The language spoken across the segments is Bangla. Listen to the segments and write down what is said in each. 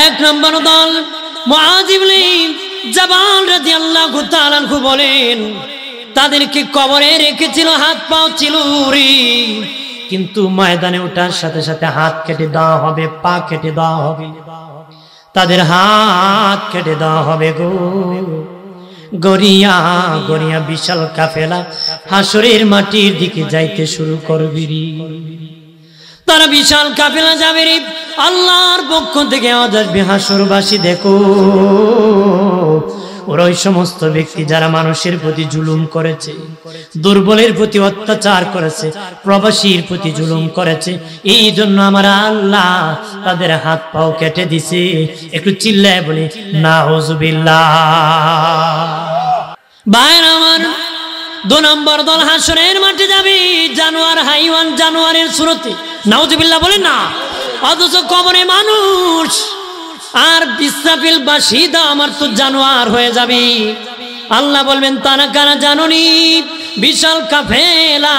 এক নম্বর দল মুআয ইবনে জাবাল রাদিয়াল্লাহু তাআলা আনহু বলেন, তাদেরকে কবরে রেখেছিল, হাত পাও ছিল রে, কিন্তু ময়দানে ওঠার সাথে সাথে হাত কেটে দেওয়া হবে, পা কেটে দেওয়া হবে, তাদের হাত কেটে দেওয়া হবে গো। গড়িয়া গড়িয়া বিশাল কাফেলা হাসরের মাটির দিকে যাইতে শুরু করবি রে। তারা বিশাল কাফেলা যাবে রে, আল্লাহর পক্ষ থেকে আওয়াজ আসবে, হাসরবাসী দেখো, ওরা ওই সমস্ত ব্যক্তি যারা মানুষের প্রতি জুলুম করেছে, দুর্বলের প্রতি অত্যাচার করেছে, প্রবাসীর প্রতি জুলুম করেছে, এই জন্য আমার আল্লাহ তাদের হাত পাও কেটে দিছে। একটু চিল্লায় বলি নাউজুবিল্লাহ। ভাইরা আমার, 2 নম্বর দল হাসরের মাঠে যাবে জানোয়ার, হাইওয়ান, জানোয়ারের সুরতে, নাউজুবিল্লাহ বলেন না। অথচ কবরে মানুষ আর ইসরাফিল বাসিদা আমার তো জানোয়ার হয়ে যাবে। আল্লাহ বলবেন, তারা কারা জানোনি? বিশাল কাফেলা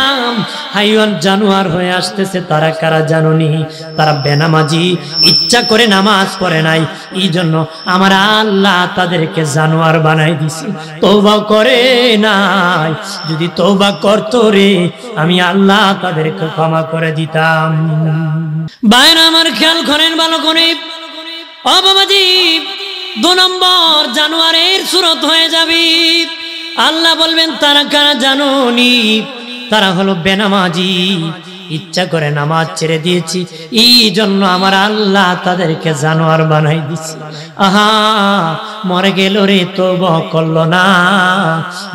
হাইওয়ান জানোয়ার হয়ে আসতেছে, তারা কারা জানোনি? তারা বেনামাজি, ইচ্ছা করে নামাজ পড়ে নাই, এই জন্য আমার আল্লাহ তাদেরকে জানোয়ার বানাই দিছে, তওবা করে নাই। যদি তওবা করতো রে, আমি আল্লাহ তাদেরকে ক্ষমা করে দিতাম। বাইরে আমার খেয়াল করেন ভালো করে, ও বাবাজি, 2 নম্বর জানোয়ারের সুরত হয়ে যাবে। আল্লাহ বলবেন, তারা কারা জানোনি? তারা হলো বেনামাজি, ইচ্ছা করে নামাজ ছেড়ে দিয়েছি, এই জন্য আমার আল্লাহ তাদেরকে জানোয়ার বানাই দিচ্ছে। আহা, মরে গেল রে, তওবা করলো না।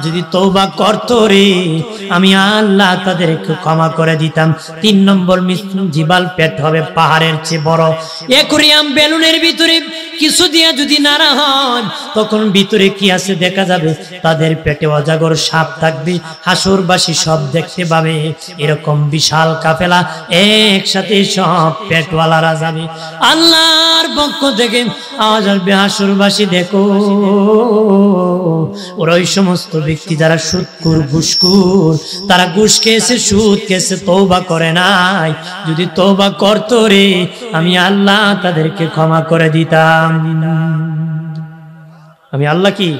যদি তওবা করতো রে, আমি আল্লাহ তাদেরকে ক্ষমা করে দিতাম। 3 নম্বর জিবাল, পেট হবে পাহাড়ের চেয়ে বড়। অ্যাকোয়ারিয়াম বেলুনের ভিতরে কিছু দিয়া যদি নাড়া হয়, তখন ভিতরে কি আছে দেখা যাবে। তাদের পেটে অজাগর সাপ থাকবে, হাসরবাসী সব দেখতে পাবে। এরকম বিশাল কাফেলা একসাথে সব পেটওয়ালারা যাবে। আল্লাহর পক্ষ থেকে আওয়াজ আসবে, হাসরবাসী দেখো, ওরা ওই সমস্ত ব্যক্তি যারা সুদখোর, ঘুষখোর, তারা ঘুষ খেয়েছে, সুদ খেয়েছে, তওবা করে নাই। যদি তওবা করতো রে, আমি আল্লাহ তাদেরকে ক্ষমা করে দিতাম। আমি আল্লাহ কি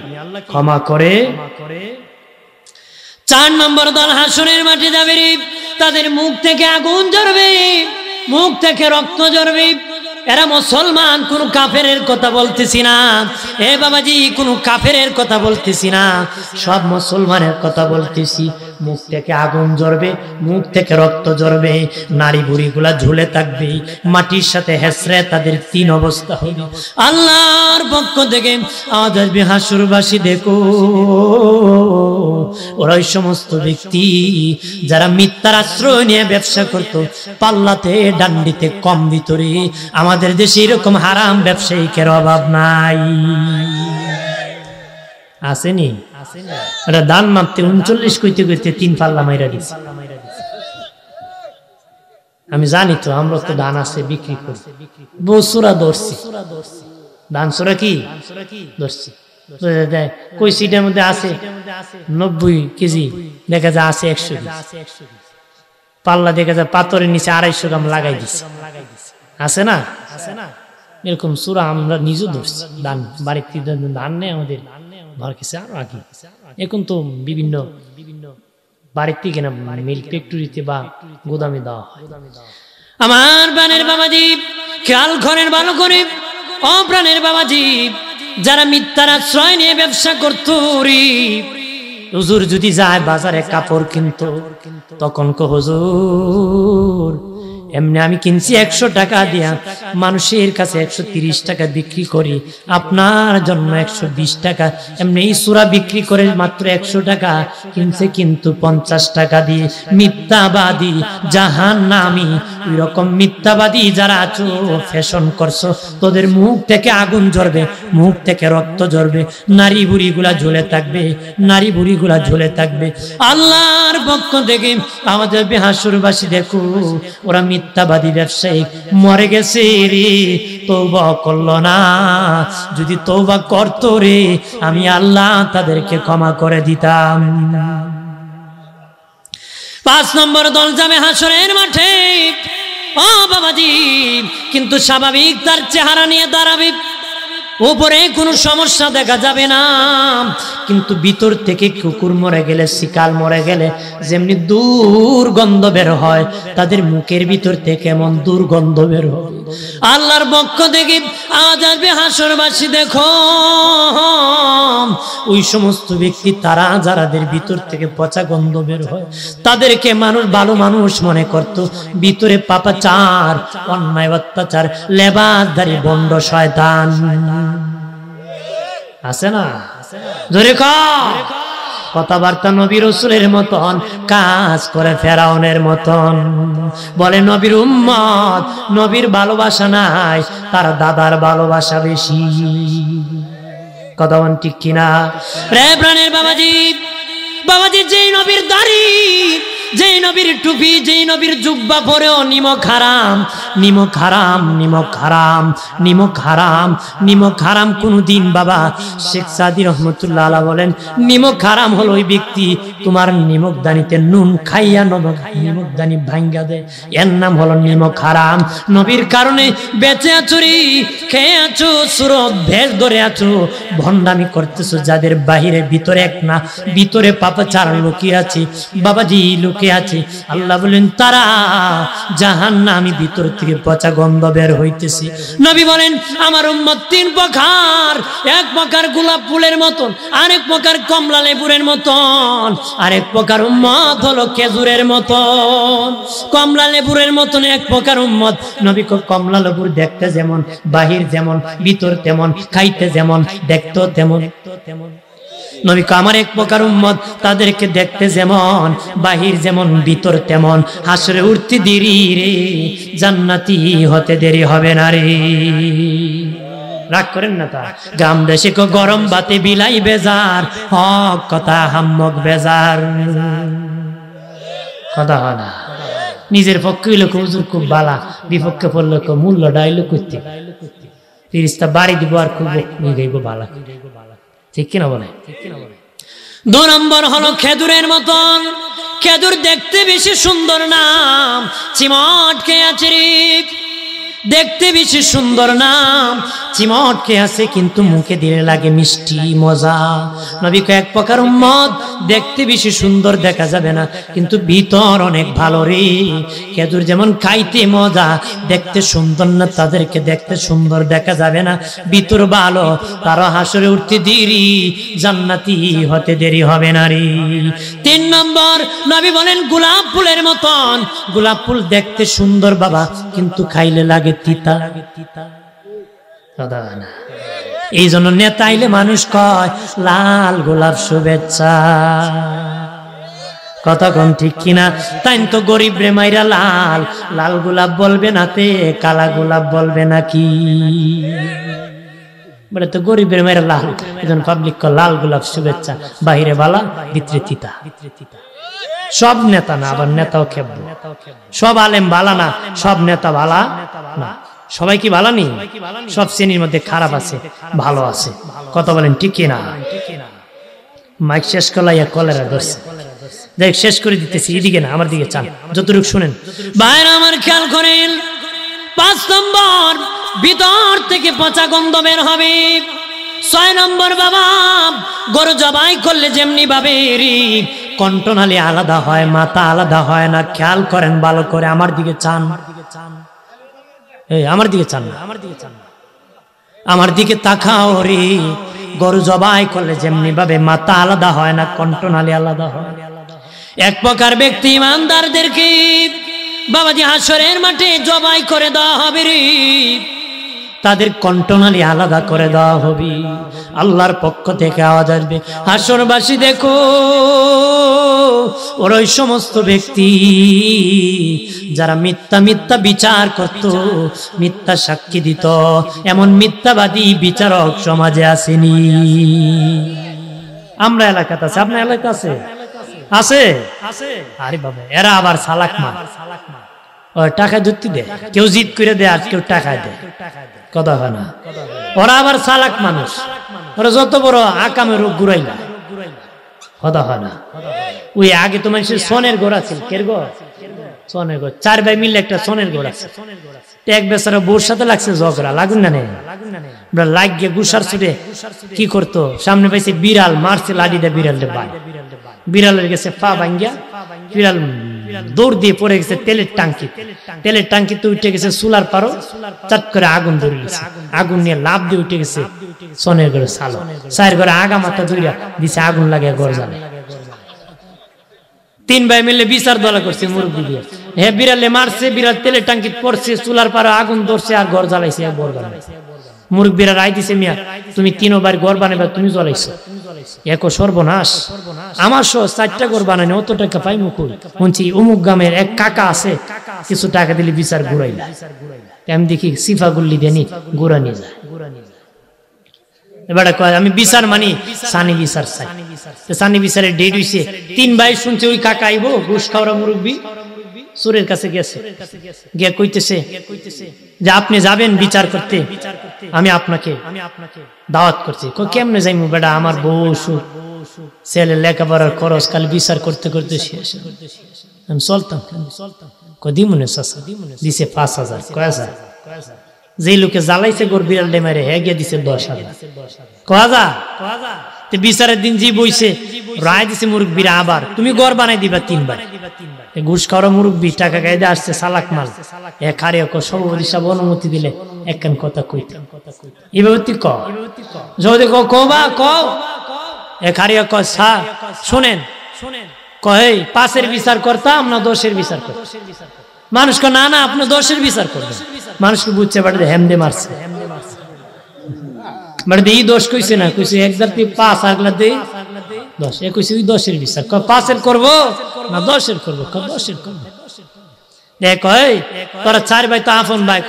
ক্ষমা করে। 4 নম্বর দল হাসরের মাঠে যাবে রে, তাদের মুখ থেকে আগুন ঝরবে, মুখ থেকে রক্ত ঝরবে। এরা মুসলমান, কোন কাফেরের কথা বলতেছি না। এ বাবাজি, কোন কাফেরের কথা বলতেছি না, সব মুসলমানের কথা বলতেছি। মুখ থেকে আগুন জ্বলবে, মুখ থেকে রক্ত ঝরবে, নারী বুড়িগুলা ঝুলে থাকবে, মাটির সাথে হেসরে তাদের 3 অবস্থা হবে। আল্লাহর পক্ষ থেকে আওয়াজ আসবে, হাসরবাসী দেখো, ওরা ওই সমস্ত ব্যক্তি যারা মিথ্যার আশ্রয় নিয়ে ব্যবসা করত, পাল্লাতে ডান্ডিতে কম ভিতরে। আমাদের দেশে এরকম হারাম ব্যবসায়ীকের অভাব নাই, আসেনি? দান মাপতে 39 কইতে কইতে 3 পাল্লা মাইরা দিছে। আমি জানি তো, আমরা তো ধান আছে বিক্রি করি, বসুরা ধরছি, ধান সুরা কি ধরছি, কই সিটের মধ্যে আছে 90 কেজি, দেখা যায় আছে 100 পাল্লা, দেখা যায় পাথরের নিচে 250 গ্রাম লাগাই দিছে, আছে না? এরকম সুরা আমরা নিজে ধরছি। ধান বাড়িতে ধান নেই আমাদের ঘর কাছে, আরো আগে। এখন তো বিভিন্ন বাড়ির থেকে না মিল ফ্যাক্টরিতে বা গোদামে দেওয়া হয়। আমার প্রাণের বাবাজি, খেয়াল করেন ভালো করে, ও প্রাণের বাবাজি, যারা মিথ্যার আশ্রয় নিয়ে ব্যবসা করত রে, হুজুর যদি যায় বাজারে কাপড় কিনতো, তখন কো হুজুর এমনি আমি কিনছি 100 টাকা দিয়া, মানুষের কাছে 130 টাকা বিক্রি করি, আপনার জন্য 120 টাকা। এমনি এই সূরা বিক্রি করে মাত্র 100 টাকা কিনছে, কিন্তু 50 টাকা দিয়ে। মিথ্যাবাদী, জাহান্নামী। ওই রকম মিথ্যাবাদী যারা আছো, ফ্যাশন করছো, তোদের মুখ থেকে আগুন ঝরবে, মুখ থেকে রক্ত ঝরবে, নারী বুড়িগুলা ঝুলে থাকবে, নারী বুড়িগুলা ঝুলে থাকবে। আল্লাহর পক্ষ থেকে আমাদের হাসরবাসী দেখো, ওরা মিথ্যাবাদী ব্যবসায়ী মরে গেছে রে, তওবা করলো না। যদি তওবা করতো রে, আমি আল্লাহ তাদেরকে ক্ষমা করে দিতাম। 5 নম্বর দল যাবে হাসরের মাঠে, ও বাবাজি, কিন্তু স্বাভাবিক তার চেহারা নিয়ে দাঁড়াবে, উপরে কোনো সমস্যা দেখা যাবে না, কিন্তু ভিতর থেকে কুকুর মরে গেলে, শিকাল মরে গেলে যেমনি দুর্গন্ধ বের হয়, তাদের মুখের ভিতর থেকে এমন দুর্গন্ধ বের হয়। আল্লাহর পক্ষ থেকে আওয়াজ আসবে, হাসরবাসী দেখো ওই সমস্ত ব্যক্তি, তারা যারাদের ভিতর থেকে পচা গন্ধ বের হয়, তাদেরকে মানুষ ভালো মানুষ মনে করত, ভিতরে পাপাচার, অন্যায়, অত্যাচার, লেবাসধারী বন্ড শয়তান আছে না? ধরে কথাবার্তা নবী রাসূলের মতন, কাজ করে ফেরাউনের মতন। বলে নবীর উম্মত, নবীর ভালোবাসা নাই, তার দাদার ভালোবাসা বেশি। কথা বলেন ঠিক কিনা? রে প্রাণের বাবাজি, বাবাজি, যেই নবীর দাড়ি, যেই নবীর টুপি, যেই নবীর জুব্বা পরেও নিমক হারাম, নিমক হারাম, নিমক হারাম, নিমক হারাম, নিমক হারাম কোনদিন। বাবা শেখ সাদি রহমতুল্লাহ আলাইহি বলেন, নিমক হারাম হলো ওই ব্যক্তি তোমার নিমক দানিতে নুন খাইয়া নিমক দানি ভাঙ্গা দেয়, এর নাম হলো নিমক হারাম। নবীর কারণে বেঁচে আছো রে, খেয়ে আছো, সুরত ভেষ ধরে আছো, ভণ্ডামি করতেছো, যাদের বাহিরে ভিতরে এক না, ভিতরে পাপাচার লুকিয়ে আছে বাবাজি, লুকিয়ে আছে। আল্লাহ বলেন তারা জাহান্নামী, ভিতর থেকে পচা গন্ধ বের হইতেছে। নবী বলেন আমার উম্মত তিন প্রকার, এক প্রকার গোলাপ ফুলের মতন, আরেক প্রকার কমলা লেবুরের মতন, আরেক প্রকার উম্মত হলো খেজুরের মতন। কমলা লেবুরের মতন এক প্রকার উম্মত। নবী কমলা লেবুর দেখতে যেমন, বাহির যেমন, ভিতর তেমন, খাইতে যেমন, দেখতে তেমন। নবী আমার এক প্রকার উম্মত, তাদেরকে দেখতে যেমন, বাহির যেমন, ভিতর তেমন, হাসরে উঠতে দেরি রে, জান্নাতি হতে দেরি হবে না রে। রাগ করেন না তা। গাম দেশে কো গরম বাতে বিলাই বেজার, হক কথা হাম্মক বেজার। কথা হয় না। নিজের পক্ষে হইলে হুজুর খুব বালা, বিপক্ষে পড়লে মূল্য ডাইল করতে ফিরিস্তা বাড়ি দিব আর খুব গাইব বালা। ঠিক কিনা বলে? দু নম্বর হলো খেজুরের মতন। খেজুর দেখতে বেশি সুন্দর নাম, চিমটকে আছে রে, দেখতে বেশি সুন্দর নাম, চিমটকে আছে, কিন্তু মুখে দিলে লাগে মিষ্টি মজা। নবী এক প্রকার উম্মত, দেখতে বেশি সুন্দর দেখা যাবে না, কিন্তু ভিতর অনেক ভালো রে। খেজুর যেমন খাইতে মজা, দেখতে সুন্দর না, তাদেরকে দেখতে সুন্দর দেখা যাবে না, ভিতর ভালো, তারা হাসরে উঠতে দেরি, জান্নাতি হতে দেরি হবে না রে। তিন নম্বর নবী বলেন গোলাপ ফুলের মতন। গোলাপ ফুল দেখতে সুন্দর বাবা, কিন্তু খাইলে লাগে তিতা। এই জন্য নেতা আইলে মানুষ কয় লাল গোলাপ শুভেচ্ছা। কতক্ষণ ঠিক কিনা? তাই তো গরিব রে মাইরা লাল লাল গোলাপ বলবে নাতে, কালা গোলাপ বলবে নাকি? বলে তো গরিবের মেয়েরা লাল, একজন পাবলিক লাল গোলাপ শুভেচ্ছা, বাহিরে বালা, ভিতরে তিতা। সব নেতা না, আবার নেতাও খেপবো। সব আলেম বালা না, সব নেতা বালা না। সবাই কি ভালো নেই? সব শ্রেণীর মধ্যে খারাপ আছে, ভালো আছে। কথা বলেন ঠিক কিনা? মাইক শেষ করলাইয়া কলেরা ধরছে, দেখ শেষ করে দিতেছি। এদিকে না, আমার দিকে চান, যতটুকু শুনেন। বাইরে আমার খেয়াল করেন, 5 নম্বর ভিতর থেকে পচা গন্ধ বের হবে। 6 নম্বর বাবা, গরু জবাই করলে যেমনি ভাবে কণ্ঠনালী আলাদা হয়, মাথা আলাদা হয় না। খেয়াল করেন ভালো করে, আমার দিকে চান, আমার দিকে চান না, আমার দিকে তাকাও রে। গরু জবাই করলে যেমনি ভাবে মাথা আলাদা হয় না, কণ্ঠনালী আলাদা হয়। এক প্রকার ব্যক্তি ইমানদারদেরকে বাবাজি হাসরের মাঠে জবাই করে দেওয়া হবে রে, তাদের কণ্ঠনালী আলাদা করে দেওয়া হবে। আল্লাহর পক্ষ থেকে আওয়াজ আসবে, হাসরবাসী দেখো ওর ওই সমস্ত ব্যক্তি যারা মিথ্যা মিথ্যা বিচার করত, মিথ্যা সাক্ষী দিত, এমন মিথ্যাবাদী বিচারক সমাজে আসেনি। আমরা এলাকাতে আছে, আপনার এলাকা আছে? আছে। আরে বাবা, এরা আবার সালাক মার, টাকা ধরতে দেয়, কেউ জিদ করে দেয় আর কেউ টাকা দেয়। কথা হয় না? ওরা আবার চালাক মানুষ, ওরা যত বড় আকামের রোগ ঘুরাইলা। কথা হয় না? ওই আগে তো মানুষের সোনের ঘর আছে, কের ঘর সোনের ঘর, 4 ভাই মিলে একটা সোনের ঘর আছে। এক বেচারা বউর সাথে লাগছে ঝগড়া, লাগুন না নেই লাগিয়ে গুসার ছুটে কি করতো, সামনে পাইছে বিড়াল, মারছে লাঠি দিয়ে বিড়ালটা বাই, বিড়ালের গেছে পা ভাঙ্গিয়া, বিড়াল দৌড় দিয়ে পড়ে গেছে তেলের টাঙ্কি, তেলের টাঙ্কিতে উঠে গেছে চুলার পারো, চাট করে আগুন ধরে গেছে, আগুন নিয়ে লাভ দিয়ে উঠে গেছে সোনের ঘরে সালো, চায়ের ঘরে আগা মাথা ধরিয়া দিছে আগুন লাগে ঘর জ্বালে। 3 ভাই মিলে বিচার দলা করছে মুরব্বী দিয়ে, হে বিড়ালে মারছে, বিড়াল তেলের টাঙ্কি পড়ছে, চুলার পারো আগুন ধরছে আর ঘর জ্বালাইছে, ঘর বানাইছে। মুরব্বীরা রায় দিছে, মিয়া তুমি 3 বার ঘর বানাইবা, তুমি জ্বলাইছো, এক সর্বনাশ, আমার সহ 4টা ঘর বানাই, অত টাকা পাই মুকুল শুনছি অমুক গ্রামের এক কাকা আছে, কিছু টাকা দিলে বিচার ঘুরাইলা, আমি দেখি সিফা গুল্লি দেনি ঘুরা নিয়ে যায়। এবার কয় আমি বিচার মানি, সানি বিচার চাই, সানি বিচারের ডেট হইছে, 3 ভাই শুনছে ওই কাকা আইবো, ঘুষ খাওয়া মুরব্বী সুরের কাছে গেছে, গিয়ে কইতেছে যে আপনি যাবেন বিচার করতে, আমি আপনাকে দাওয়াত করছি। কেমনে যাইমু বেটা, আমার বউ ছেলে লেখাপড়ার খরচ, কাল বিচার করতে করতে শেষ, আমি চলতাম দিমুনে চাষা দিছে 5,000, কয় হাজার, যে লোকে জ্বালাইছে গোর বিড়াল ডেমারে হে গিয়ে দিছে 10,000, কয়া বিচারের দিন জি বইছে, রায় দিছে মুরব্বীরা আবার তুমি ঘর বানাই দিবা 3 বার। ঘুষ খাওয়া মুরব্বী টাকা গাইতে আসছে চালাক মাল, এক হারে সভাপতি সাহেব অনুমতি দিলে একখান কথা কইতে, এভাবে তুই ক যদি কবা কও, এক হারিয়া কয় স্যার শোনেন, কয় 5-এর বিচার করতাম না 10-এর বিচার করতাম, মানুষ কয় না না আপনি 10-এর বিচার করবেন, মানুষকে বুঝছে বাড়িতে হেমদে মারছে, বাড়িতে এই দোষ কইছে না, কইছে 1,5 আগলা দে 10, এ কইছে ওই 10-এর বিচার, 5-এর করবো না 10-এর করবো, 10-এর করবো। দেখ তোরা 4 ভাই তো আপন ভাই,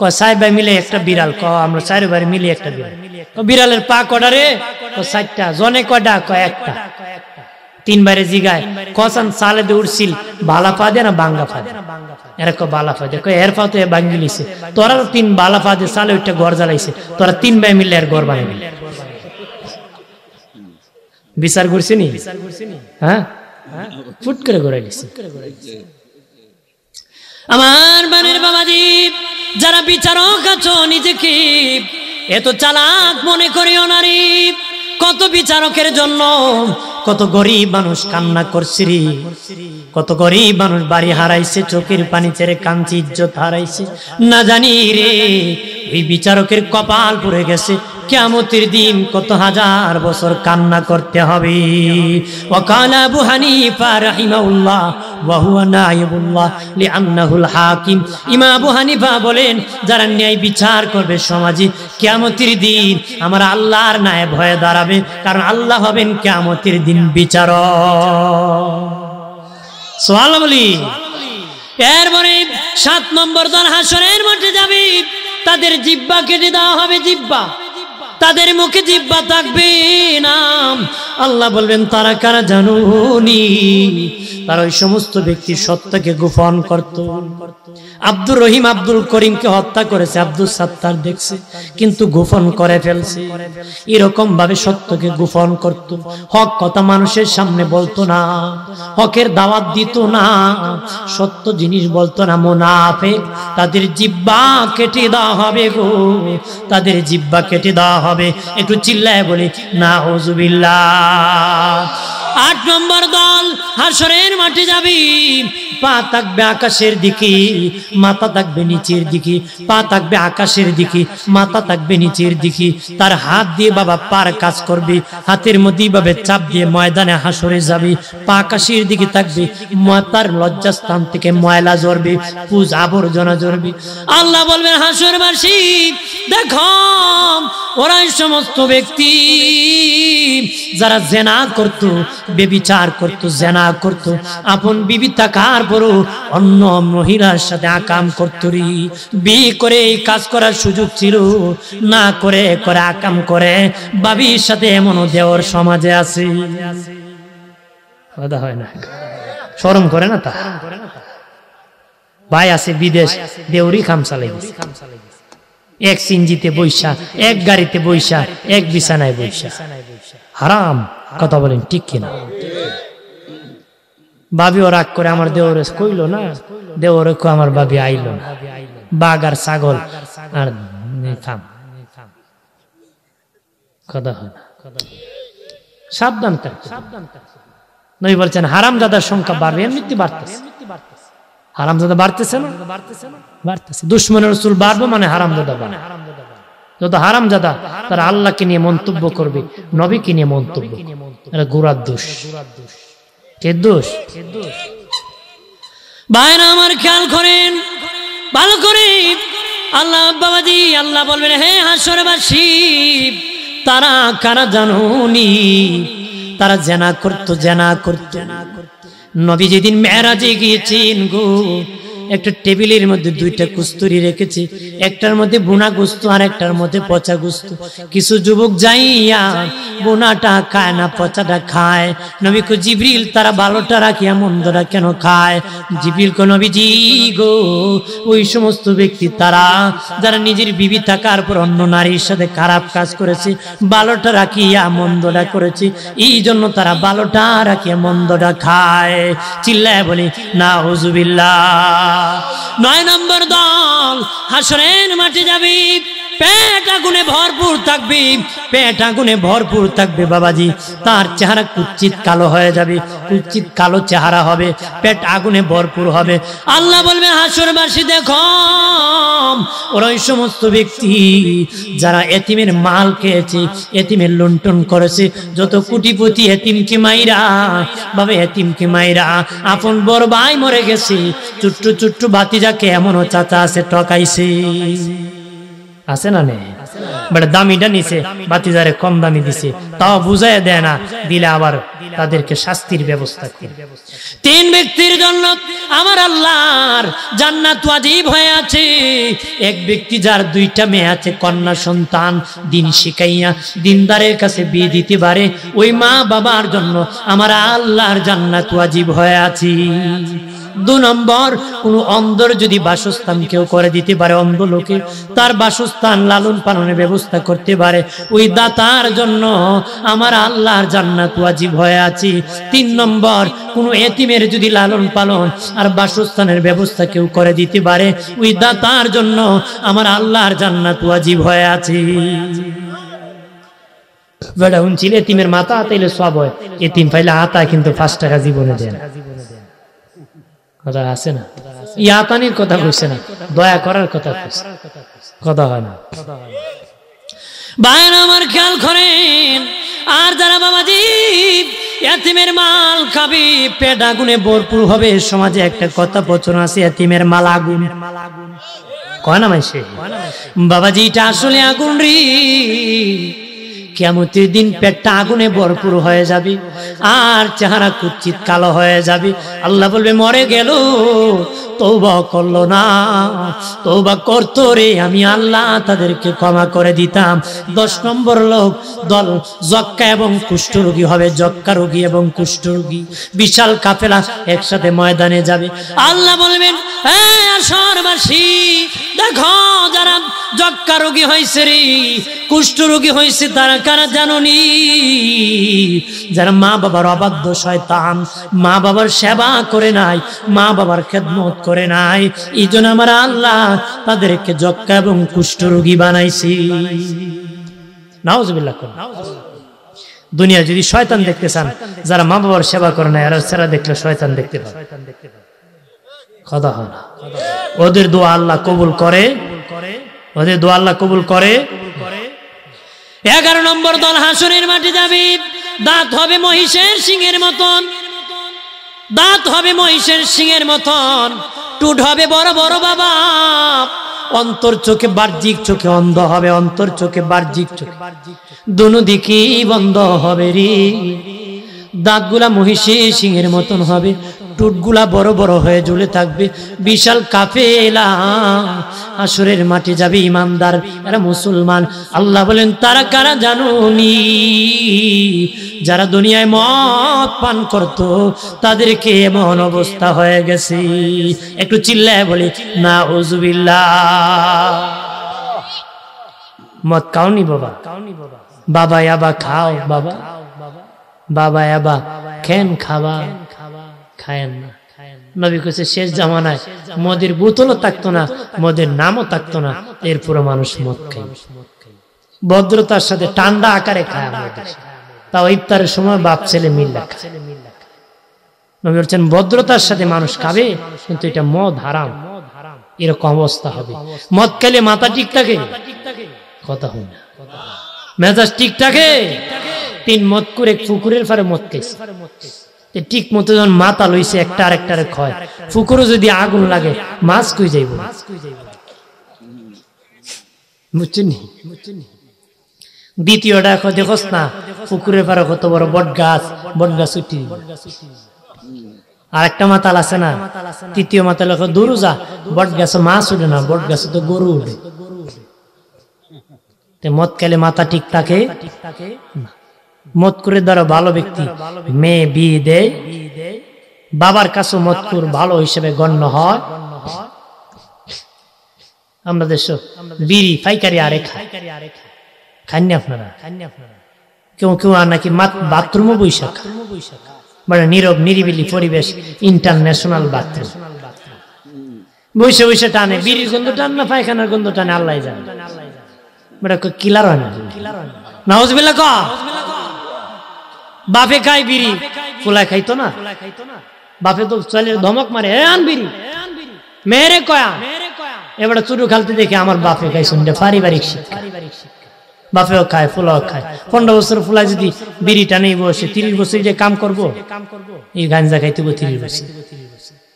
কয় 4 ভাই মিলে একটা বিড়াল, আমরা 4 ভাই মিলে একটা বিড়াল, বিড়ালের পা কটা রে, 4টা, জনে কয়টা, কয় একটা। 3 বাইরে জিগায় কসান সালে দিয়ে উঠছিল, বালা পা দে না বাঙ্গা পা দে, এরা বালা পা দে, এর পা তো ভাঙ্গি লিছে, তোরা 3 বালা পা দিয়ে সালে উঠে ঘর জ্বালাইছে, তোরা 3 ভাই মিলে এর ঘর বানাবি, বিচার করছি নি, হ্যাঁ ফুট করে ঘুরাই দিছে। আমার বানের বাবাজি, যারা বিচারক আছো নিজেকে এত চালাক মনে করিও নারী, কত বিচারকের জন্য কত গরিব মানুষ কান্না করছে রে, কত গরিব মানুষ বাড়ি হারাইছে, চোখের পানি ছেড়ে কাঁদছে, ইজ্জত হারাইছে, না জানি রে ওই বিচারকের কপাল পুড়ে গেছে, কিয়ামতের দিন কত হাজার বছর কান্না করতে হবে। ওয়াকালা আবু হানিফা রাহিমাহুল্লাহ ওয়া হুয়া নাইবুল্লাহ লিআন্নাহুল হাকিম, ইমাম আবু হানিফা বলেন যারা ন্যায় বিচার করবে সমাজে, কিয়ামতের দিন আমার আল্লাহর নায়েব হয়ে দাঁড়াবে, কারণ আল্লাহ হবেন কিয়ামতের দিন বিচারক। সুবহানাল্লাহ বলি। এরপরে 7 নম্বর দল হাসরের মাঠে যাবে, তাদের জিহ্বা কেটে দেওয়া হবে, জিহ্বা, তাদের মুখে জিহ্বা থাকবে না। আল্লাহ বলবেন তারা কারা জানুনি, তারা ওই সমস্ত ব্যক্তির সত্যকে গোপন করত। আব্দুর রহিম আব্দুল করিমকে হত্যা করেছে, আব্দুল সাত্তার দেখছে কিন্তু গোপন করে ফেলছে, এরকম ভাবে সত্যকে গোপন করত, হক কথা মানুষের সামনে বলতো না, হকের দাওয়াত দিত না, সত্য জিনিস বলতো না। মুনাফিক, তাদের জিহ্বা কেটে দেওয়া হবে গো, তাদের জিহ্বা কেটে দেওয়া হবে। একটু চিল্লায় বলি নাউযুবিল্লাহ। 8 নম্বর দল হাসরের মাঠে যাবে, পা থাকবে আকাশের দিকে, মাথা থাকবে নিচের দিকে, পা থাকবে আকাশের দিকে, মাথা থাকবে নিচের দিকে, তার হাত দিয়ে বাবা পার কাজ করবে, হাতের মধ্যে ভাবে চাপ দিয়ে ময়দানে হাসরে যাবে, পা আকাশের দিকে থাকবে, মাথার লজ্জাস্থান থেকে ময়লা ঝরবে, পুজ আবর্জনা ঝরবে। আল্লাহ বলবেন হাসরবাসী দেখো, ওরাই সমস্ত ব্যক্তি যারা জেনা করত, বেবিচার করত, জেনা করত, আপন বিবি থাকার পরও অন্য মহিলার সাথে আকাম করত রে, বিয়ে করে এই কাজ করার সুযোগ ছিল না, করে করে আকাম করে বাবির সাথে, এমনও দেওয়ার সমাজে আছে। কথা হয় না, শরম করে না, তা ভাই আছে বিদেশ, দেউরি খামসালাই এক সিনজিতে বৈশা, এক গাড়িতে বৈশা, এক বিছানায় বৈশা, হারাম। কথা বলেন ঠিক কিনা? ভাবিও রাগ করে আমার দেওরে কইল না, দেওরে কো আমার ভাবি আইল না। বাঘ আর ছাগল আর থাম কথা হয় না, সাবধান থাকতে। নবী বলছেন হারামজাদার সংখ্যা বাড়বে, এমনিতে বাড়তেছে। হারামজাদা বাড়তেছে না, বাড়তেছে। দুশমনের রাসূল বাড়বে মানে হারামজাদা বাড়বে। যত হারামজাদা তারা আল্লাহকে নিয়ে মন্তব্য করবে, নবীকে নিয়ে মন্তব্য, এটা গোড়ার দোষ। কে দোষ? ভাইরা আমার খেয়াল করেন ভালো করে। আল্লাহ বাবাজি আল্লাহ বলবেন, হে হাসরবাসী তারা কারা জানোনি? তারা জেনা করতো, জেনা করতো। নবী যেদিন মেরাজে গিয়েছেন গো, একটা টেবিলের মধ্যে দুইটা কুস্তুরি রেখেছে, একটার মধ্যে বুনা গোস্ত আর একটার মধ্যে পচা গোস্ত। কিছু যুবক যাইয়া বুনাটা খায় না, পচাটা খায়। নবী কো জিবরিল তারা ভালোটা রাখিয়া মন্দটা কেন খায়? জিবরিল কো নবীজি গো, ওই সমস্ত ব্যক্তি তারা যারা নিজের বিবি থাকার পর অন্য নারীর সাথে খারাপ কাজ করেছে, ভালোটা রাখিয়া মন্দটা করেছে, এই জন্য তারা ভালোটা রাখিয়া মন্দটা খায়। চিল্লায় বলি নাউজুবিল্লাহ। 9 নম্বর দল হাসরের মাঠে যাবি, পেট আগুনে ভরপুর থাকবে, পেট আগুনে ভরপুর থাকবে বাবাজি। তার চেহারা কুচ্ছিত কালো হয়ে যাবে, কুচ্ছিত কালো চেহারা হবে, পেট আগুনে ভরপুর হবে। আল্লাহ বলবে হাসরবাসী দেখো, ওরা ওই সমস্ত ব্যক্তি যারা এতিমের মাল খেয়েছে, এতিমের লুণ্ঠন করেছে। যত কোটিপতি এতিমকে মাইরা, বাবা এতিমকে মাইরা, আপন বড় ভাই মরে গেছে, ছোট্ট ছোট্ট ভাতিজাকে এমনও চাচা আছে ঠকাইছে, আছে না? নেই বড় দামিটা নিছে, বাতিজারে কম দামি দিছে, তাও বুঝায় দেয় না, দিলে আবার তাদেরকে শাস্তির ব্যবস্থা করে। 3 ব্যক্তির জন্য আমার আল্লাহর জান্নাত ওয়াজিব হয়ে আছে। এক ব্যক্তি যার 2টা মেয়ে আছে, কন্যা সন্তান, দিন শিখাইয়া দিনদারের কাছে বিয়ে দিতে পারে, ওই মা বাবার জন্য আমার আল্লাহর জান্নাত ওয়াজিব হয়ে আছে। 2 নম্বর, কোন অন্ধর যদি বাসস্থান কেউ করে দিতে পারে, অন্ধ লোকে তার বাসস্থান লালন পালনের ব্যবস্থা করতে পারে, ওই দাতার জন্য আমার আল্লাহর জান্নাত ওয়াজিব হয়ে আছে। 3 নম্বর, কোন এতিমের যদি লালন পালন আর বাসস্থানের ব্যবস্থা কেউ করে দিতে পারে, ওই দাতার জন্য আমার আল্লাহর জান্নাত ওয়াজিব হয়ে আছে। বেড়া হুনছিল এতিমের মাথা আতাইলে সব হয়, এতিম পাইলে আতা কিন্তু 5 টাকা জীবনে দেন, কথা আছে না? ইয়াতানির কথা কইছে না, দয়া করার কথা কইছে, কথা হয় না। ভাইরা আমার খেয়াল করেন, আর যারা বাবাজি এতিমের মাল খাবি, পেট আগুনে ভরপুর হবে। সমাজে একটা কথা বচন আছে, এতিমের মাল আগুন, কয় না মাইছে বাবাজি, এটা আসলে আগুন রে। কিয়ামতের দিন পেটটা আগুনে ভরপুর হয়ে যাবে আর চেহারা কুচ্ছিত কালো হয়ে যাবে। আল্লাহ বলবে মরে গেল, তওবা করলো না, তওবা করতো রে, আমি আল্লাহ তাদেরকে ক্ষমা করে দিতাম। 10 নম্বর লোক দল যক্কা এবং কুষ্ঠরোগী হবে, যক্কা রোগী এবং কুষ্ঠরোগী, বিশাল কাফেলা একসাথে ময়দানে যাবে। আল্লাহ বলবেন, হে আসরবাসী দেখো, যারা যক্কা রোগী হয়েছে রে, কুষ্ঠরোগী হয়েছে, তারা কারা জানোনি? যারা মা বাবার অবাধ্য শয়তান, মা বাবার সেবা করে নাই, মা বাবার খেদমত করে নাই, এই জন্য আমার আল্লাহ তাদেরকে যক্কা এবং কুষ্ঠরোগী বানাইছি। নাউজুবিল্লাহ। দুনিয়া যদি শয়তান দেখতে চান, যারা মা বাবার সেবা করে নাই, আর সেরা দেখলে শয়তান দেখতে পাবে, কথা হয় না। ওদের দোয়া আল্লাহ কবুল করে, ওদের দোয়া আল্লাহ কবুল করে। 11 নম্বর দল হাসরের মাঠে যাবে, দাঁত হবে মহিষের সিংহের মতন, দাঁত হবে মহিষের সিংহের মতন, টুট হবে বড় বড় বাবা, অন্তর চোখে বাহ্যিক চোখে অন্ধ হবে, অন্তর চোখে বাহ্যিক চোখে দুনো দিকেই বন্ধ হবে রে। দাঁতগুলা মহিষের সিংহের মতন হবে, টুটগুলা বড় বড় হয়ে ঝুলে থাকবে, বিশাল কাফেলা হাসরের মাঠে যাবে। ইমানদার এরা মুসলমান। আল্লাহ বলেন, তারা কারা জানোনি? যারা দুনিয়ায় মদ পান করত, তাদেরকে এমন অবস্থা হয়ে গেছে। একটু চিল্লায় বলি নাউজুবিল্লাহ। মদ খাওনি বাবা? বাবা আবা খাও, বাবা বাবা আবা খেন খাবা, খায়েন না। নবী কইছে শেষ জামানায় মদের বোতলও থাকতো না, মদের নামও থাকতো না, এরপরে মানুষ মদ খায়। ভদ্রতার সাথে ঠান্ডা আকারে খায় আমাদের, তাও ইফতারের সময় বাপ ছেলে মিল্লা খায়। নবী বলছেন ভদ্রতার সাথে মানুষ খাবে, কিন্তু এটা মদ হারাম, এরকম অবস্থা হবে। মদ খেলে মাথা ঠিক থাকে, কথা হয় না, মেজাজ ঠিক থাকে। 3 মদ করে পুকুরের পারে মদ খাইছে, ঠিক মতো যখন মাথা লইছে একটা আরেকটারে খয়, পুকুরে যদি আগুন লাগে মাছ কই যাইব, বুঝছেন? দ্বিতীয়টা দেখোস না পুকুরের পারে কত বড় বট গাছ উঠি, আর একটা মাতাল আছে না, তৃতীয় মাতাল দূরও যা, বট গাছে মাছ উঠে না, বট গাছে তো গরু উঠে। মদ খেলে মাথা ঠিক থাকে না। মদ করে দ্বারা ভালো ব্যক্তি মেয়ে বিয়ে দেয়, বাবার কাছে মদকুর ভালো হিসেবে গণ্য হয়। আমরা দেশ বিড়ি পাইকারি আরে খাননি আপনারা, কেউ কেউ আর নাকি বাথরুমও বৈশাখ, মানে নীরব নিরিবিলি পরিবেশ, ইন্টারন্যাশনাল বাথরুম, বসে বসে টানে, বিড়ির গন্ধ টান না পায়খানার গন্ধ টানে, আল্লাহ জানে। কিলার হয় না, নাউজুবিল্লাহ। বাপে খাই বিড়ি, ফুলায় খাইতো না, বাপে তো চলে ধমক মারে, আন বিড়ি মেরে কয়া, এবারে চুরু খালতে দেখে আমার বাপে খাই, শুনতে পারিবারিক শিক্ষা। বাপেও খায়, ফুলাও খায়। 15 বছর ফুলায় যদি বিড়ি টানে বসে, 30 বছর যে কাম করবো, এই গাঞ্জা খাইতে 30 বছর।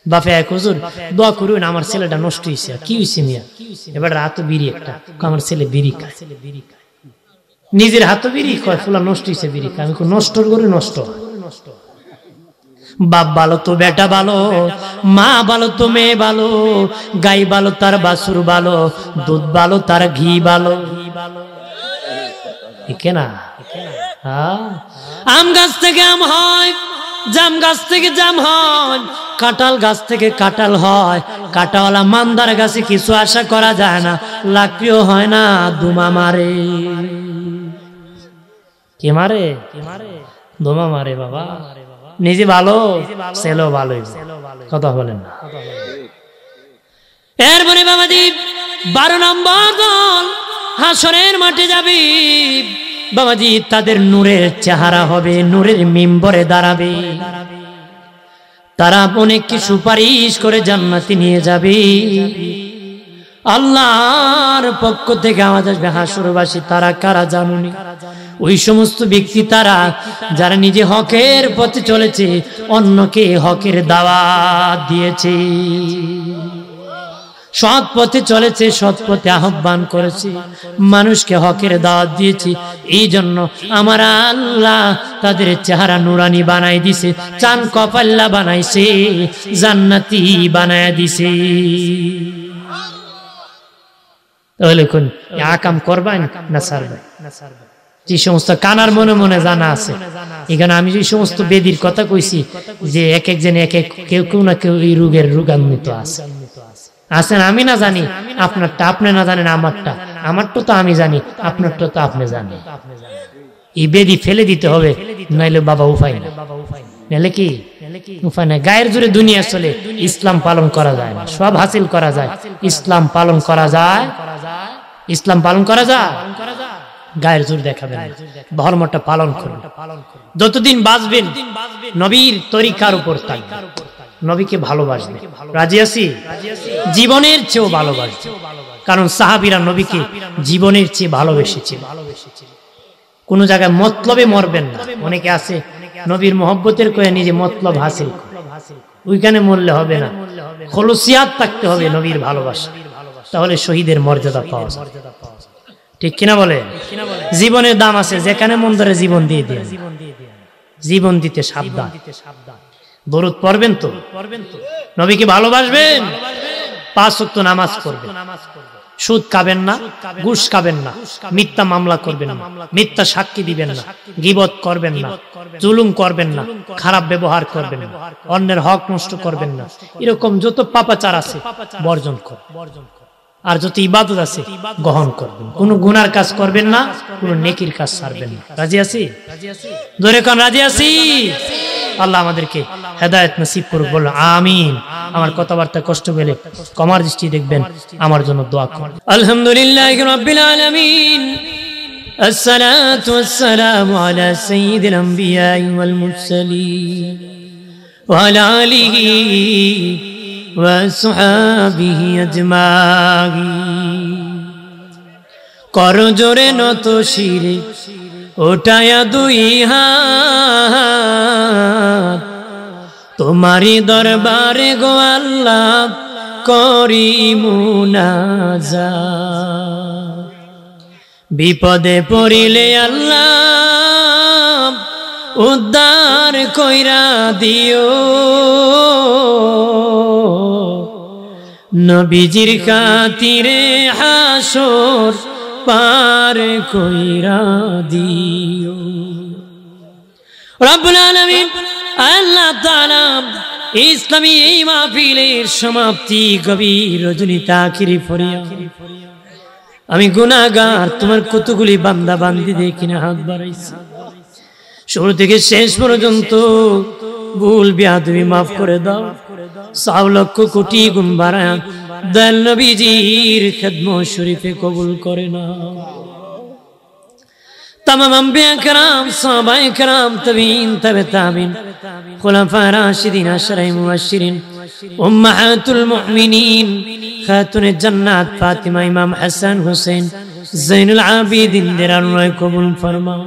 বাপে এক হুজুর দোয়া করুন, আমার ছেলেটা নষ্ট হয়েছে। কি হয়েছে মিয়া? এবার হাতে বিড়ি একটা, আমার ছেলে বিড়ি খায়, নিজের হাতে বিড়ি খায়, ফুলা নষ্ট হয়েছে বিড়ি খায়। আমি নষ্ট করে নষ্ট, বাপ ভালো তো বেটা ভালো, মা ভালো তো মেয়ে ভালো, গাই ভালো তার বাছুর ভালো, দুধ ভালো তার ঘি ভালো, না? আম গাছ থেকে আম হয়, জাম গাছ থেকে জাম হয়, কাঁঠাল গাছ থেকে কাঁঠাল হয়। কাঁটাওয়ালা মান্দার গাছে কিছু আশা করা যায় না, লাকড়িও হয় না, দুমা মারে। কে মারে? দুমা মারে বাবা। নিজে ভালো, ছেলেও ভালো, কথা বলেন না। এরপরে বাবাজি 12 নম্বর দল হাসরের মাঠে যাবে বাবাজি, তাদের নূরের চেহারা হবে, নূরের মিম্বরে দাঁড়াবে, তারা অনেককে সুপারিশ করে জান্নাতে নিয়ে যাবে। আল্লাহর পক্ষ থেকে আমাদের হাসরবাসী তারা কারা জানুনি? ওই সমস্ত ব্যক্তি তারা যারা নিজে হকের পথে চলেছে, অন্যকে হকের দাওয়াত দিয়েছে, সৎ পথে চলেছে, সৎ পথে আহ্বান করেছে, মানুষকে হকের দাওয়াত দিয়েছে। এই জন্য আমার আল্লাহ তাদের চেহারা নুরানি বানাই দিছে, চান কপাল্লা বানাইছে, জান্নাতি বানায় দিছে। তাহলে কোন আকাম করবেন না ছাড়বেন? যে সমস্ত কানার মনে মনে জানা আছে, এখানে আমি যে সমস্ত বেদির কথা কইছি, যে এক একজন এক এক, কেউ কেউ না কেউ এই রোগের রোগান্বিত আছে, আছেন। আমি না জানি আপনারটা, আপনি না জানেন আমারটা, আমারটা তো আমি জানি, আপনারটা তো আপনি জানেন। এই বেদি ফেলে দিতে হবে, নাইলে বাবা উপায় না, নাইলে কি উপায় নাই। গায়ের জোরে দুনিয়া চলে, ইসলাম পালন করা যায় না। সব হাসিল করা যায়, ইসলাম পালন করা যায়, ইসলাম পালন করা যায়, গায়ের জোর দেখাবেন, ধর্মটা পালন করুন। যতদিন বাঁচবেন নবীর তরিকার উপর থাকবেন, নবীকে ভালোবাসবে। রাজি আছি? জীবনের চেয়েও ভালোবাসবে, কারণ সাহাবীরা নবীকে জীবনের চেয়ে ভালোবেসেছিল। কোন জায়গায় মতলবে মরবেন না। অনেকে আছে নবীর মহব্বতের কয়ে নিজে মতলব হাসিল করে, ওইখানে মরলে হবে না, খলুসিয়াত থাকতে হবে নবীর ভালোবাসা, তাহলে শহীদের মর্যাদা পাওয়া যায়। ঠিক কিনা বলে? জীবনের দাম আছে, যেখানে মন ধরে জীবন দিয়ে দেন, জীবন দিতে সাবধান। দরুদ পড়বেন তো, নবীকে ভালোবাসবেন, 5 ওয়াক্ত নামাজ পড়বেন, সুদ খাবেন না, ঘুষ খাবেন না, মিথ্যা মামলা করবেন না, মিথ্যা সাক্ষী দিবেন না, গীবত করবেন না, জুলুম করবেন না, খারাপ ব্যবহার করবেন না, অন্যের হক নষ্ট করবেন না, এরকম যত পাপাচার আছে বর্জন করবেন। আর যত ইবাদত আছে গ্রহণ করবেন। কোন গুনার কাজ করবেন না, কোন নেকির কাজ ছাড়বেন না। রাজি আছি? জোরে কোন রাজি আছি? আল্লাহ আমাদেরকে হেদায়েত নসিব করুক। বলো আমিন। আমার কথাবার্তা কষ্ট পেলে ক্ষমার দৃষ্টি দেখবেন, আমার জন্য দোয়া করুন। আলহামদুলিল্লাহি রাব্বিল আলামিন, আসসালাতু ওয়াসসালামু আলা সাইয়্যিদিল আমবিয়াই ওয়াল মুরসালিন ওয়া আলা আলিহি ওয়া আসহাবিহি আজমাইন। করজোরে নত শিরে ওঠায়া দুই হাত, তোমারি দরবারে গো আল্লাহ করি মুনাজাত। বিপদে পড়িলে আল্লাহ উদ্ধার কইরা দিও, নবীজির খাতিরে হাসর পার কইরা দিও। রব্বুল আলামিন আল্লাহ তাআলা ইসলামী এই মাহফিলের সমাপ্তি গভীর রজনীতে আখিরি ফরিয়াদ। আমি গুনাহগার, তোমার কতগুলি বান্দা বান্দি দেখিনা হাত বাড়াইছি, শুরু থেকে শেষ পর্যন্ত ভুল বেয়াদবি মাফ করে দাও। 100 লক্ষ কোটি গুণ বাড়ায় দয়াল নবীজির খেদমত শরীফে কবুল করে নাও। तमाम अंबिया कराम, सहाबाए कराम, तबीन, तबे ताबीन, खुलाफाए राशिदीन, अशराए मुबश्शिरीन, उम्महातुल मुमिनीन, खातुने जन्नत फातिमा, इमाम हसन हुसैन ज़ैनुल आबिदीन देरार नय कबूल फरमाओ।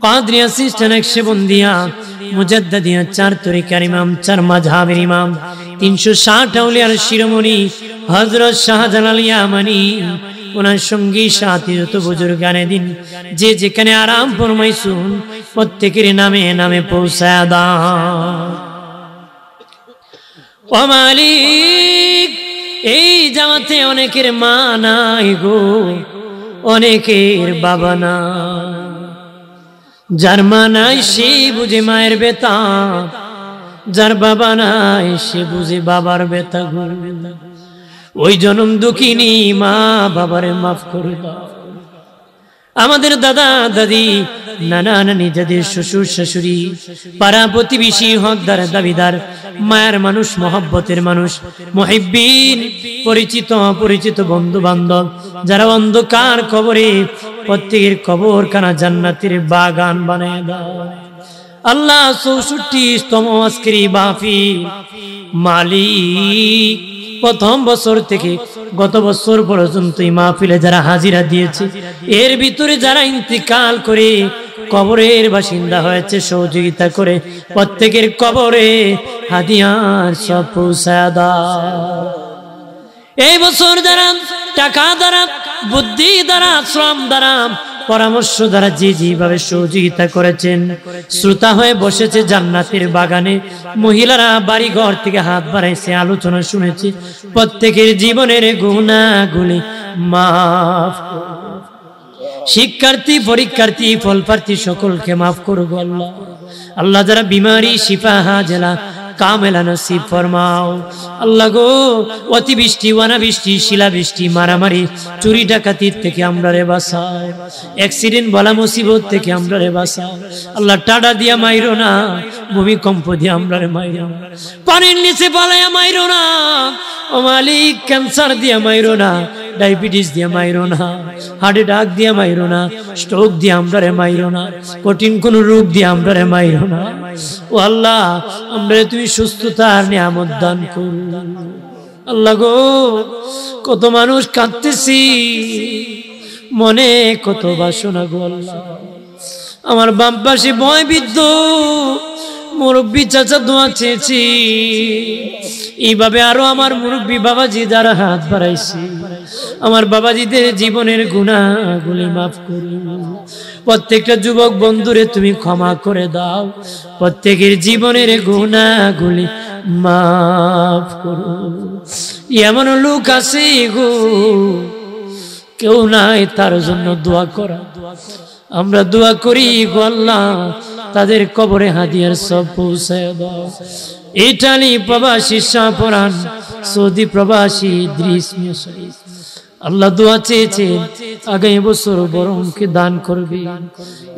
कादरिया सिस्टम नक्शबंदिया मुजद्ददिया 4 तरीकार इमाम, 4 मजहबेर इमाम, 360 औलियार शिरोमणि हजरत शाहजालाल यामानी, ওনার সঙ্গী সাথী যত বুজুর্গানে দিন যে যেখানে আরাম ফরমাইছুন প্রত্যেকের নামে নামে পৌঁছায়া দাও। ও মালিক, এই জামাতে অনেকের মা নাই গো, অনেকের বাবা নাই। যার মা নাই সে বুঝে মায়ের ব্যথা, যার বাবা নাই সে বুঝে বাবার ব্যথা গো। ওই জনম দুঃখিনী মা বাবারে মাফ করে দাও। আমাদের দাদা দাদি, নানা নানি, যাদের শ্বশুর শাশুড়ি, পাড়া প্রতিবেশী, হকদার দাবিদার, মায়ের মানুষ, মহব্বতের মানুষ, মুহিব্বিন, পরিচিত অপরিচিত বন্ধু বান্ধব, যারা অন্ধকার কবরে, প্রত্যেকের কবর খানা জান্নাতের বাগান বানায় দাও আল্লাহ। 64তম আজকের মাহফিল মালিক, প্রথম বছর থেকে গত বছর পর্যন্ত এই মাহফিলে যারা হাজিরা দিয়েছে, এর ভিতরে যারা ইন্তিকাল করে কবরের বাসিন্দা হয়েছে, সহযোগিতা করে প্রত্যেকের কবরে হাদিয়ার সব পৌঁছায়া দাও। এই বছর দ্বারা, টাকা দ্বারা, বুদ্ধি দ্বারা, শ্রম দ্বারা, পরামর্শ দ্বারা যে যেভাবে সহযোগিতা করেছেন, শ্রোতা হয়ে বসেছে জান্নাতের বাগানে, মহিলারা বাড়ি ঘর থেকে হাত বাড়াইছে, আলোচনা শুনেছে, প্রত্যেকের জীবনের গুনাহগুলি মাফ করো। শিক্ষার্থী, পরীক্ষার্থী, ফলপ্রার্থী সকলকে মাফ করো গো আল্লাহ। আল্লাহ যারা বিমারি শিফা হাজেলা কামেলা নসিব ফরমাও আল্লাহ গো। অতিবৃষ্টি, অনাবৃষ্টি, শিলাবৃষ্টি, মারামারি, চুরি ডাকাতির থেকে আমরা রে বাঁচাও। অ্যাক্সিডেন্ট বলা মুসিবত থেকে আমরা রে বাঁচাও আল্লাহ। টাডা দিয়া মাইরো না, ভূমিকম্প দিয়া আমরা রে মাইরো না, পানির নিচে পালাইয়া মাইরো না ও মালিক। ক্যান্সার দিয়া মাইরো না, ডায়াবেটিস দিয়া মাইরো না, হার্ট অ্যাটাক দিয়া মাইরো না, স্ট্রোক দিয়া আমরা রে মাইরো না, কঠিন কোন রোগ দিয়া আমরা রে মাইরো না ও আল্লাহ। আমরা তুমি সুস্থতার নিয়ামত দান করো আল্লাহ গো। কত মানুষ কাঁদতেছি, মনে কত বাসনা গো আল্লাহ। আমার বাম পাশে ভয়বিদ্ধ মুরব্বী চাচা দোয়া চেয়েছি, এইভাবে আরো আমার মুরব্বী বাবাজি যারা হাত বাড়াইছে, আমার বাবাজিদের জীবনের গুনাহগুলি মাফ করো। প্রত্যেকটা যুবক বন্ধুরে তুমি ক্ষমা করে দাও, প্রত্যেকের জীবনের গুনাহগুলি মাফ করো। এমন লোক আছে গো, কেউ নাই তার জন্য দোয়া করা। আমরা দোয়া করি গো আল্লাহ, তাদের কবরে হাদিয়ার সব পৌঁছায় দাও। ইটালি প্রবাসী শাহপুরান, সৌদি প্রবাসী ইদ্রিস মিয়া শরীফ, আল্লাহ দোয়া চেয়েছেন আগামী বছর বরং কি দান করবে।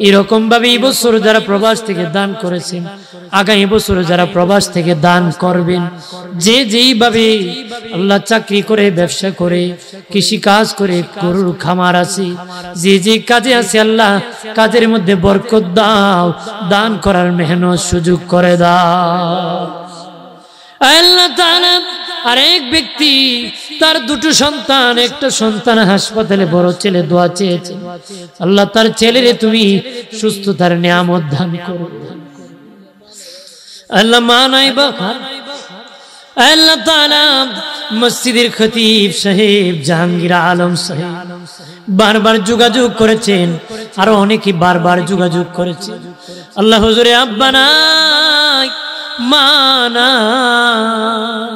এরকম ভাবে এই বছর যারা প্রবাস থেকে দান করেছেন, আগামী বছর যারা প্রবাস থেকে দান করবেন, যে যেইভাবে আল্লাহ চাকরি করে, ব্যবসা করে, কৃষি কাজ করে, গরুর খামার আছে, যে যে কাজে আছে আল্লাহ কাজের মধ্যে বরকত দাও, দান করার মেহনত সুযোগ করে দাও। আল্লাহ তাআলা আরেক ব্যক্তি তার দুটো সন্তান, একটা সন্তান হাসপাতালে, বড় ছেলে দোয়া চেয়েছে আল্লাহ তার ছেলেরে তুমি সুস্থতার নিয়ামত দান করো। আল্লাহ মা নাই বাবা, আল্লাহ তাআলা মসজিদের খতিব সাহেব জাহাঙ্গীর আলম সাহেব বারবার যোগাযোগ করেছেন, আরো অনেকে বারবার যোগাযোগ করেছে। আল্লাহ হুজুরে আব্বা নাই, মা নাই,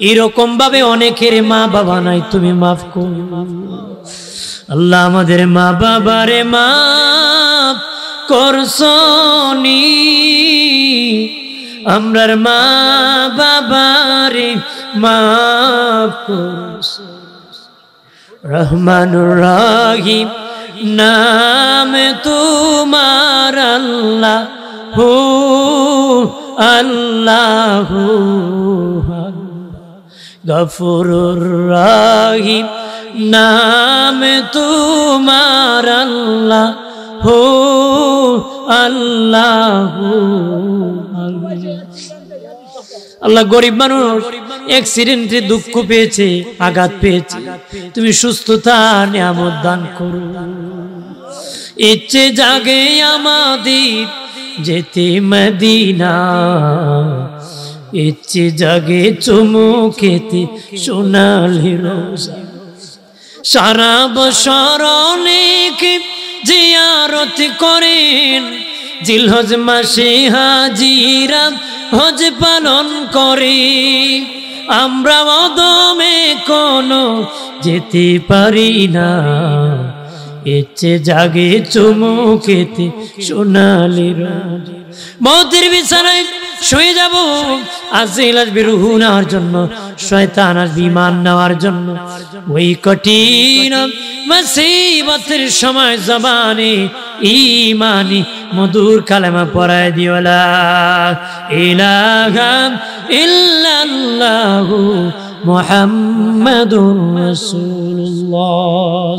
এরকম ভাবে অনেকের মা বাবা নাই, তুমি মাফ করো আল্লাহ। আমাদের মা বাবারে মাফ করছনি, আমরার মা বাবারে মাফ করছ। রহমানুর রহিম নাম তোমার আল্লাহ হো আল্লাহ, গফুরুর রহিম নাম তোমার আল্লাহ হো আল্লাহ। আল্লাহ গরিব মানুষ অ্যাক্সিডেন্টে দুঃখ পেয়েছে, আঘাত পেয়েছে, তুমি সুস্থতার নিয়ামত দান করো। ইচ্ছে জাগে আমাদের যেতে মদিনা, ইচ্ছে জাগে চুমুকেতে সোনালি রোজা। সারা বছর অনেকে জিয়ারত করেন, জিলহজ মাসে হাজিরা হজ পালন করে। আমরা অদমে কোনো যেতে পারি না, ইচ্ছে জাগে চুমুকেতে সোনালি রোজা। মৌতের বিছানায় শুয়ে যাব, আজরাইল আসবে রূহ নেওয়ার জন্য, শয়তান আসবে ঈমান নেওয়ার জন্য। ওই কঠিন মুসিবতের সময় জবানে ঈমানি মধুর কালেমা পড়ায় দিও, লা ইলাহা ইল্লাল্লাহু মুহাম্মাদুর রাসূলুল্লাহ।